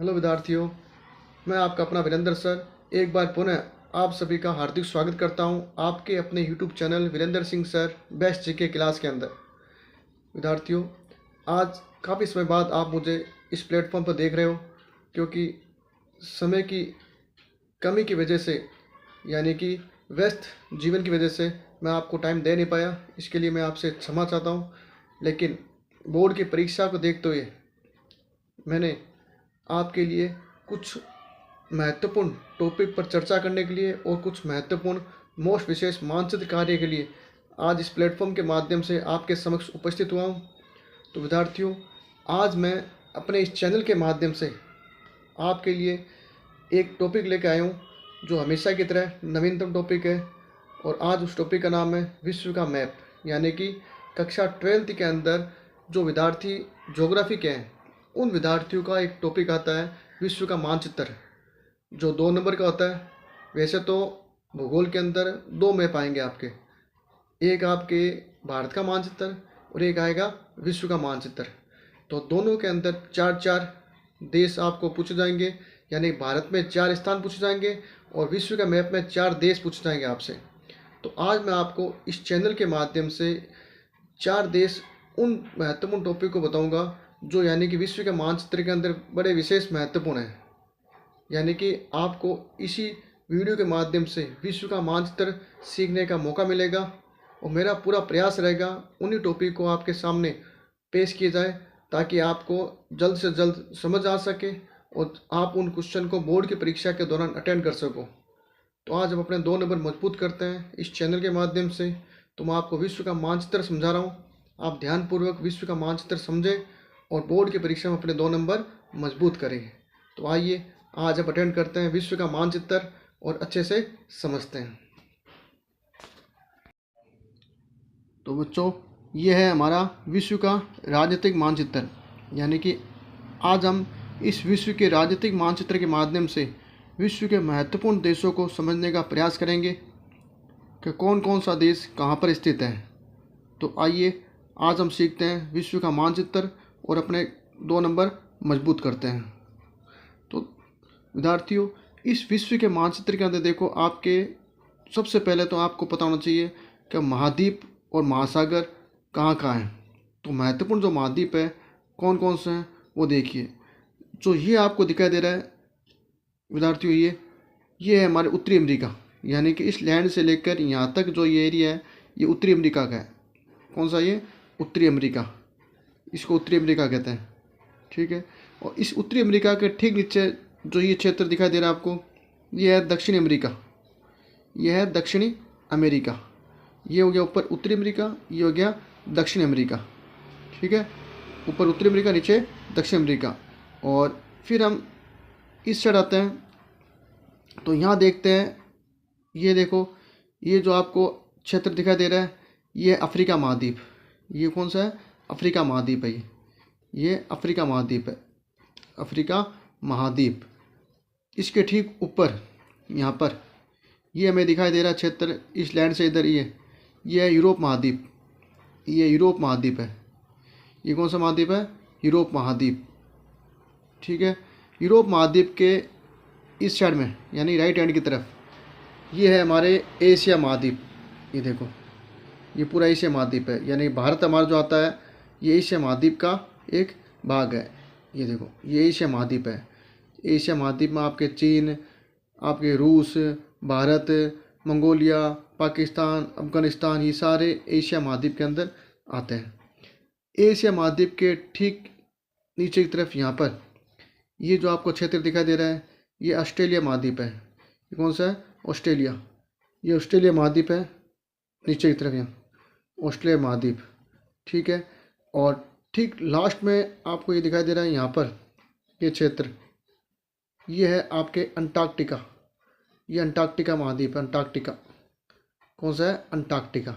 Hello विद्यार्थियों, मैं आपका अपना वीरेंद्र सर एक बार पुनः आप सभी का हार्दिक स्वागत करता हूं आपके अपने YouTube channel Virendra Singh sir best GK class के अंदर। विद्यार्थियों, आज काफ़ी समय बाद आप मुझे इस प्लेटफॉर्म पर देख रहे हो, क्योंकि समय की कमी की वजह से यानी कि व्यस्त जीवन की वजह से मैं आपको टाइम दे नहीं पाया। इसके लिए मैं आपसे क्षमा चाहता हूं। लेकिन बोर्ड की परीक्षा को देखते हुए मैंने आपके लिए कुछ महत्वपूर्ण टॉपिक पर चर्चा करने के लिए और कुछ महत्वपूर्ण मोस्ट विशेष मानचित्र कार्य के लिए आज इस प्लेटफॉर्म के माध्यम से आपके समक्ष उपस्थित हुआ हूँ। तो विद्यार्थियों, आज मैं अपने इस चैनल के माध्यम से आपके लिए एक टॉपिक लेकर आया हूँ जो हमेशा की तरह नवीनतम टॉपिक है। और आज उस टॉपिक का नाम है विश्व का मैप, यानी कि कक्षा 12th के अंदर जो विद्यार्थी ज्योग्राफी के हैं उन विद्यार्थियों का एक टॉपिक आता है विश्व का मानचित्र, जो 2 नंबर का होता है। वैसे तो भूगोल के अंदर 2 मैप आएंगे आपके, एक आपके भारत का मानचित्र और एक आएगा विश्व का मानचित्र। तो दोनों के अंदर 4-4 देश आपको पूछे जाएंगे, यानी भारत में 4 स्थान पूछे जाएंगे और विश्व का मैप में 4 देश पूछे जाएंगे आपसे। तो आज मैं आपको इस चैनल के माध्यम से 4 देश उन महत्वपूर्ण टॉपिक को बताऊंगा जो यानी कि विश्व के मानचित्र के अंदर बड़े विशेष महत्वपूर्ण हैं। यानी कि आपको इसी वीडियो के माध्यम से विश्व का मानचित्र सीखने का मौका मिलेगा और मेरा पूरा प्रयास रहेगा उन्हीं टॉपिक को आपके सामने पेश किया जाए ताकि आपको जल्द से जल्द समझ आ सके और आप उन क्वेश्चन को बोर्ड की परीक्षा के दौरान अटेंड कर सको। तो आज हम अपने 2 नंबर मजबूत करते हैं इस चैनल के माध्यम से। तो मैं आपको विश्व का मानचित्र समझा रहा हूँ, आप ध्यानपूर्वक विश्व का मानचित्र समझें और बोर्ड की परीक्षा में अपने 2 नंबर मजबूत करें। तो आइए आज आप अटेंड करते हैं विश्व का मानचित्र और अच्छे से समझते हैं। तो बच्चों, ये है हमारा विश्व का राजनीतिक मानचित्र, यानी कि आज हम इस विश्व के राजनीतिक मानचित्र के माध्यम से विश्व के महत्वपूर्ण देशों को समझने का प्रयास करेंगे कि कौन कौन सा देश कहाँ पर स्थित है। तो आइए आज हम सीखते हैं विश्व का मानचित्र और अपने 2 नंबर मजबूत करते हैं। तो विद्यार्थियों, इस विश्व के मानचित्र के अंदर देखो, आपके सबसे पहले तो आपको पता होना चाहिए कि महाद्वीप और महासागर कहाँ कहाँ हैं। तो महत्वपूर्ण जो महाद्वीप है कौन कौन से हैं वो देखिए। जो ये आपको दिखाई दे रहा है विद्यार्थियों, ये है हमारे उत्तरी अमेरिका, यानी कि इस लैंड से लेकर यहाँ तक जो ये एरिया है ये उत्तरी अमेरिका का है। कौन सा? ये उत्तरी अमेरिका, इसको उत्तरी अमेरिका कहते हैं, ठीक है। और इस उत्तरी अमेरिका के ठीक नीचे जो ये क्षेत्र दिखाई दे रहा है आपको, ये है दक्षिणी अमेरिका, ये है दक्षिणी अमेरिका। ये हो गया ऊपर उत्तरी अमेरिका, ये हो गया दक्षिण अमेरिका, ठीक है। ऊपर उत्तरी अमेरिका, नीचे दक्षिण अमेरिका। और फिर हम इस साइड आते हैं तो यहाँ देखते हैं, ये देखो, ये जो आपको क्षेत्र दिखाई दे रहा है ये अफ्रीका महाद्वीप। ये कौन सा है? अफ्रीका महाद्वीप है। ये अफ्रीका महाद्वीप है, अफ्रीका महाद्वीप। इसके ठीक ऊपर यहाँ पर ये हमें दिखाई दे रहा है क्षेत्र इस लैंड से इधर, ये है यूरोप महाद्वीप, ये यूरोप महाद्वीप है। ये कौन सा महाद्वीप है? यूरोप महाद्वीप, ठीक है। यूरोप महाद्वीप के इस साइड में यानी राइट हैंड की तरफ ये है हमारे एशिया महाद्वीप। ये देखो, ये पूरा एशिया महाद्वीप है, यानी भारत हमारा जो आता है ये एशिया महाद्वीप का एक भाग है। ये देखो, ये एशिया महाद्वीप है। एशिया महाद्वीप में आपके चीन, आपके रूस, भारत, मंगोलिया, पाकिस्तान, अफगानिस्तान, ये सारे एशिया महाद्वीप के अंदर आते हैं। एशिया महाद्वीप के ठीक नीचे की तरफ यहाँ पर ये जो आपको क्षेत्र दिखाई दे रहा है ये ऑस्ट्रेलिया महाद्वीप है। ये कौन सा है? ऑस्ट्रेलिया। ये ऑस्ट्रेलिया महाद्वीप है, नीचे की तरफ यहाँ ऑस्ट्रेलिया महाद्वीप, ठीक है। और ठीक लास्ट में आपको ये दिखाई दे रहा है यहाँ पर ये क्षेत्र, ये है आपके अंटार्कटिका। ये अंटार्कटिका महाद्वीप है, अंटार्कटिका। कौन सा है? अंटार्कटिका।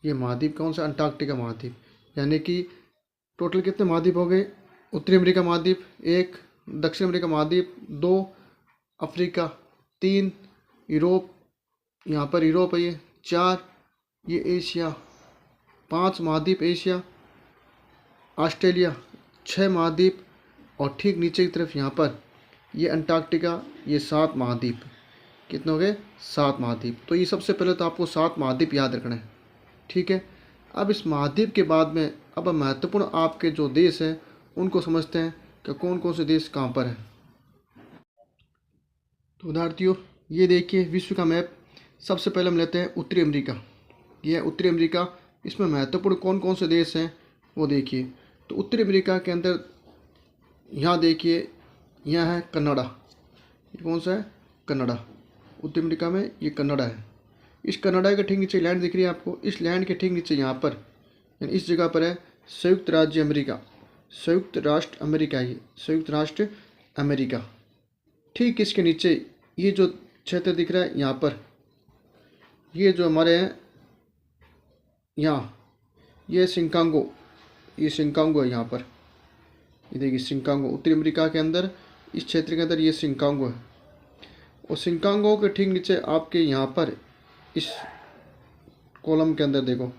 ये महाद्वीप कौन सा? अंटार्कटिका महाद्वीप। यानी कि टोटल कितने महाद्वीप हो गए? उत्तरी अमेरिका महाद्वीप 1, दक्षिण अमेरिका महाद्वीप 2, अफ्रीका 3, यूरोप, यहाँ पर यूरोप है ये 4, ये एशिया 5 महाद्वीप एशिया, ऑस्ट्रेलिया 6 महाद्वीप और ठीक नीचे की तरफ यहाँ पर ये अंटार्कटिका, ये 7 महाद्वीप। कितने हो गए? 7 महाद्वीप। तो ये सबसे पहले तो आपको 7 महाद्वीप याद रखना है, ठीक है। अब इस महाद्वीप के बाद में अब महत्वपूर्ण आपके जो देश हैं उनको समझते हैं कि कौन कौन से देश कहाँ पर है। तो विद्यार्थियों, ये देखिए विश्व का मैप। सबसे पहले हम लेते हैं उत्तरी अमेरिका। ये है उत्तरी अमेरिका। इसमें महत्वपूर्ण कौन कौन से देश हैं वो देखिए। तो उत्तरी अमेरिका के अंदर यहाँ देखिए, यहाँ है कनाडा। ये कौन सा है? कनाडा। उत्तरी अमेरिका में ये कनाडा है। इस कनाडा के ठीक नीचे लैंड दिख रही है आपको। इस लैंड के ठीक नीचे यहाँ पर यानी इस जगह पर है संयुक्त राज्य अमेरिका, संयुक्त राष्ट्र अमेरिका। ये संयुक्त राष्ट्र अमेरिका। ठीक इसके नीचे ये जो क्षेत्र दिख रहा है यहाँ पर, ये जो हमारे हैं यहाँ, ये शिकागो, ये शिकागो है यहाँ पर। ये देखिए शिकागो, उत्तरी अमेरिका के अंदर इस क्षेत्र के अंदर ये शिकागो है। और शिकागो के ठीक नीचे आपके यहाँ पर इस कॉलम के अंदर देखो,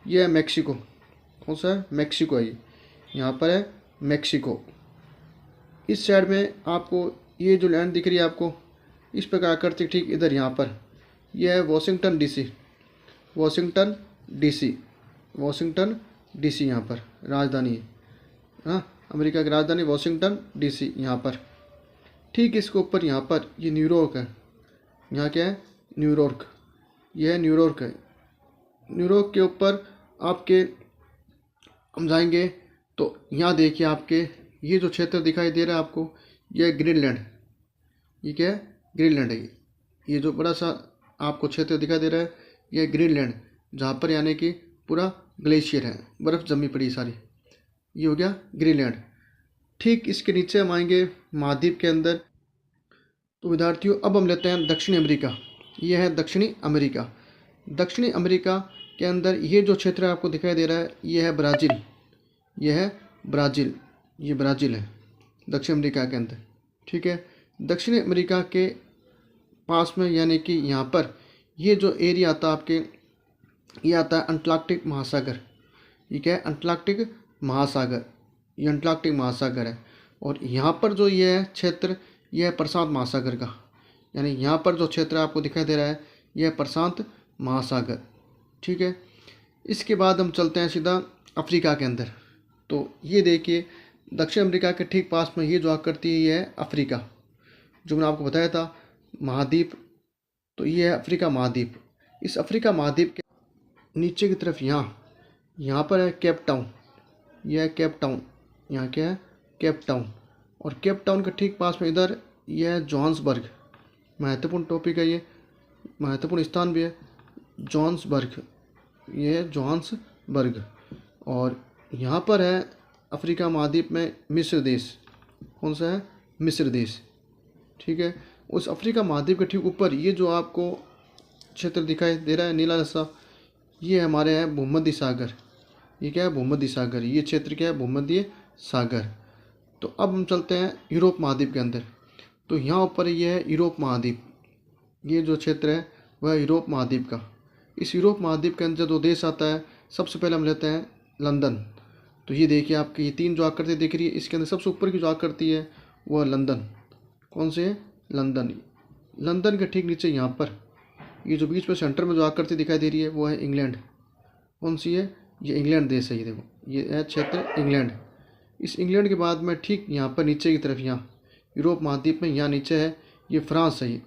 ये है मैक्सिको। कौन सा है? मैक्सिको है। ये यहाँ पर है मैक्सिको। इस साइड में आपको ये जो लैंड दिख रही है आपको, इस प्रकार करते ठीक इधर यहाँ पर यह है Washington DC. Washington DC, Washington DC यहाँ पर राजधानी है। हाँ, अमेरिका की राजधानी वाशिंगटन डीसी यहाँ पर। ठीक इसके ऊपर यहाँ पर ये न्यूयॉर्क है। यहाँ क्या है? न्यूयॉर्क। यह है न्यूयॉर्क है। न्यूयॉर्क के ऊपर आपके हम जाएंगे तो यहाँ देखिए आपके ये जो क्षेत्र दिखाई दे रहा है आपको, यह है ग्रीनलैंड। ये क्या है? ग्रीनलैंड है। ये जो बड़ा सा आपको क्षेत्र दिखाई दे रहा है, यह ग्रीनलैंड, जहाँ पर यानी कि पूरा ग्लेशियर है, बर्फ़ जमी पड़ी सारी। ये हो गया ग्रीनलैंड। ठीक इसके नीचे हम आएंगे महाद्वीप के अंदर। तो विद्यार्थियों, अब हम लेते हैं दक्षिणी अमेरिका। यह है दक्षिणी अमेरिका। दक्षिणी अमेरिका के अंदर ये जो क्षेत्र आपको दिखाई दे रहा है, यह है ब्राज़ील। यह है ब्राज़ील, ये ब्राज़ील है दक्षिण अमेरिका के अंदर, ठीक है। दक्षिणी अमेरिका के पास में यानी कि यहाँ पर ये जो एरिया आता है आपके, ये आता है अंटार्कटिक महासागर। ये क्या है? अंटार्कटिक महासागर। ये अंटार्कटिक महासागर है। और यहाँ पर जो ये है क्षेत्र, यह है प्रशांत महासागर का। यानी यहाँ पर जो क्षेत्र आपको दिखाई दे रहा है, यह है प्रशांत महासागर, ठीक है। इसके बाद हम चलते हैं सीधा अफ्रीका के अंदर। तो ये देखिए दक्षिण अमेरिका के ठीक पास में ये जो आकृति है, ये है अफ्रीका, जो मैंने आपको बताया था महाद्वीप। तो ये है अफ्रीका महाद्वीप। इस अफ्रीका महाद्वीप के नीचे की तरफ यहाँ पर है केप टाउन। यह है केप टाउन। यहाँ क्या है? Cape Town. और केप टाउन के ठीक पास में इधर यह है जोहान्सबर्ग। महत्वपूर्ण टॉपिक है ये, महत्वपूर्ण स्थान भी है जोहान्सबर्ग। ये है जोहान्सबर्ग। और यहाँ पर है अफ्रीका महाद्वीप में मिस्र देश। कौन सा है? मिस्र देश, ठीक है। उस अफ्रीका महाद्वीप के ठीक ऊपर ये जो आपको क्षेत्र दिखाई दे रहा है नीला सा, ये हमारे है भूमध्य सागर। ये क्या है? भूमध्य सागर। ये क्षेत्र क्या है? भूमध्य सागर। तो अब हम चलते हैं यूरोप महाद्वीप के अंदर। तो यहाँ ऊपर ये है यूरोप महाद्वीप। ये जो क्षेत्र है वह यूरोप महाद्वीप का। इस यूरोप महाद्वीप के अंदर जो देश आता है, सबसे पहले हम लेते हैं लंदन। तो ये देखिए आपकी ये 3 जो आकृति दिख रही है, इसके अंदर सबसे ऊपर की जो आकृति है वह लंदन। कौन से है? लंदन। लंदन के ठीक नीचे यहाँ पर ये जो बीच में सेंटर में जो आकृति दिखाई दे रही है वो है इंग्लैंड। कौन सी है? ये इंग्लैंड देश है। ये देखो, ये है क्षेत्र इंग्लैंड। इस इंग्लैंड के बाद में ठीक यहाँ पर नीचे की तरफ, यहाँ यूरोप महाद्वीप में यहाँ नीचे है ये फ्रांस है। ये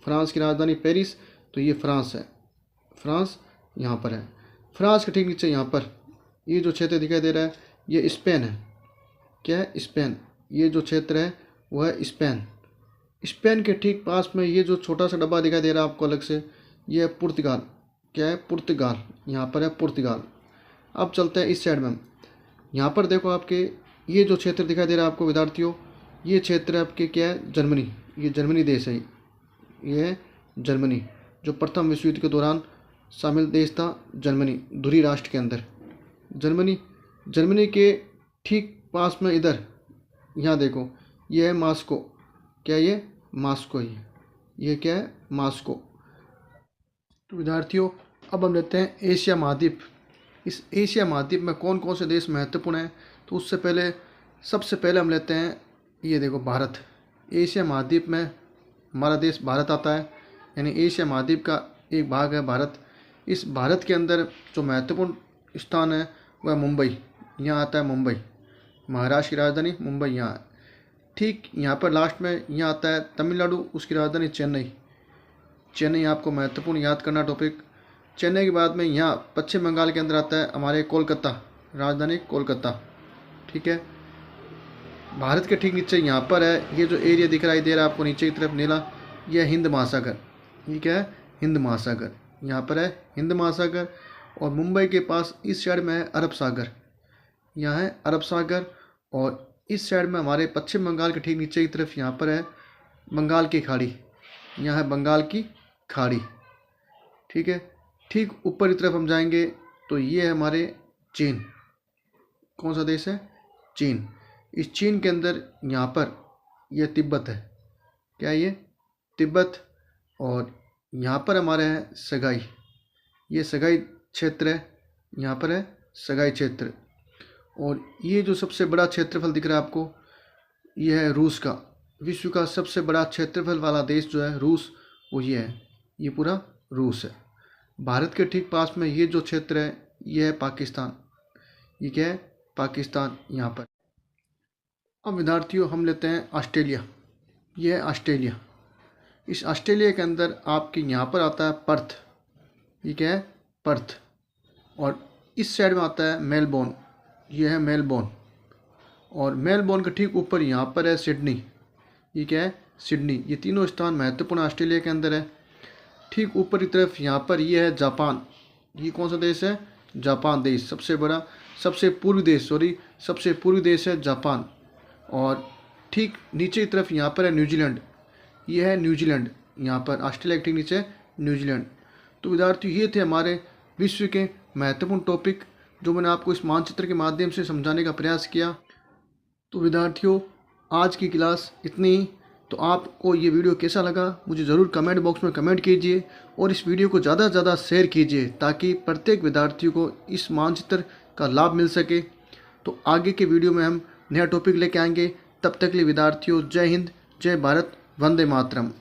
फ्रांस की राजधानी पेरिस। तो ये फ्रांस है, फ्रांस यहाँ पर है। फ्रांस के ठीक नीचे यहाँ पर ये जो क्षेत्र दिखाई दे रहा है, ये स्पेन है। क्या है? स्पेन। ये जो क्षेत्र है वह है स्पेन। स्पेन के ठीक पास में ये जो छोटा सा डब्बा दिखाई दे रहा है आपको अलग से, ये है पुर्तगाल। क्या है? पुर्तगाल। यहाँ पर है पुर्तगाल। अब चलते हैं इस साइड में। यहाँ पर देखो आपके ये जो क्षेत्र दिखाई दे रहा है आपको विद्यार्थियों, ये क्षेत्र आपके क्या है? जर्मनी। ये जर्मनी देश है। ये है जर्मनी, जो प्रथम विश्व युद्ध के दौरान शामिल देश था। जर्मनी धुरी राष्ट्र के अंदर जर्मनी। जर्मनी के ठीक पास में इधर यहाँ देखो, ये है मास्को। क्या ये? मास्को। ये क्या है? मास्को। तो विद्यार्थियों, अब हम लेते हैं एशिया महाद्वीप। इस एशिया महाद्वीप में कौन कौन से देश महत्वपूर्ण हैं? तो उससे पहले सबसे पहले हम लेते हैं ये देखो भारत, एशिया महाद्वीप में हमारा देश भारत आता है, यानी एशिया महाद्वीप का एक भाग है भारत। इस भारत के अंदर जो महत्वपूर्ण स्थान है वह मुंबई, यहाँ आता है मुंबई। महाराष्ट्र की राजधानी मुंबई यहाँ है। ठीक यहाँ पर लास्ट में यहाँ आता है तमिलनाडु, उसकी राजधानी चेन्नई। चेन्नई आपको महत्वपूर्ण याद करना टॉपिक। चेन्नई के बाद में यहाँ पश्चिम बंगाल के अंदर आता है हमारे कोलकाता, राजधानी कोलकाता। ठीक है, भारत के ठीक नीचे यहाँ पर है, ये जो एरिया दिखाई दे रहा है आपको नीचे की तरफ नीला, यह हिंद महासागर। ये क्या है? हिंद महासागर। यहाँ पर है हिंद महासागर। और मुंबई के पास इस साइड में है अरब सागर, यहाँ है अरब सागर। और इस साइड में हमारे पश्चिम बंगाल के ठीक नीचे की तरफ यहाँ पर है बंगाल की खाड़ी, यहाँ है बंगाल की खाड़ी। ठीक है, ठीक ऊपर की तरफ हम जाएंगे तो ये है हमारे चीन। कौन सा देश है? चीन। इस चीन के अंदर यहाँ पर यह तिब्बत है। क्या ये? तिब्बत। और यहाँ पर हमारे है सगाई, ये सगाई क्षेत्र है, यहाँ पर है सगाई क्षेत्र। और ये जो सबसे बड़ा क्षेत्रफल दिख रहा है आपको, ये है रूस का। विश्व का सबसे बड़ा क्षेत्रफल वाला देश जो है रूस, वो ये है, ये पूरा रूस है। भारत के ठीक पास में ये जो क्षेत्र है ये है पाकिस्तान। ये क्या है? पाकिस्तान यहाँ पर। अब विद्यार्थियों हम लेते हैं ऑस्ट्रेलिया। ये है ऑस्ट्रेलिया। इस ऑस्ट्रेलिया के अंदर आपके यहाँ पर आता है पर्थ। ये क्या है? पर्थ। और इस साइड में आता है मेलबोर्न। ये है मेलबोर्न। और मेलबोर्न के ठीक ऊपर यहाँ पर है सिडनी। ये क्या है? सिडनी। ये तीनों स्थान महत्वपूर्ण ऑस्ट्रेलिया के अंदर है। ठीक ऊपर की तरफ यहाँ पर ये है जापान। ये कौन सा देश है? जापान देश। सबसे बड़ा, सबसे पूर्वी देश है जापान। और ठीक नीचे की तरफ यहाँ पर है न्यूजीलैंड। ये है न्यूजीलैंड, यहाँ पर ऑस्ट्रेलिया के ठीक नीचे न्यूजीलैंड। तो विद्यार्थियों ये थे हमारे विश्व के महत्वपूर्ण टॉपिक जो मैंने आपको इस मानचित्र के माध्यम से समझाने का प्रयास किया। तो विद्यार्थियों आज की क्लास इतनी ही। तो आपको ये वीडियो कैसा लगा मुझे ज़रूर कमेंट बॉक्स में कमेंट कीजिए और इस वीडियो को ज़्यादा से ज़्यादा शेयर कीजिए ताकि प्रत्येक विद्यार्थी को इस मानचित्र का लाभ मिल सके। तो आगे के वीडियो में हम नया टॉपिक लेके आएंगे। तब तक के लिए विद्यार्थियों जय हिंद, जय भारत, वंदे मातरम।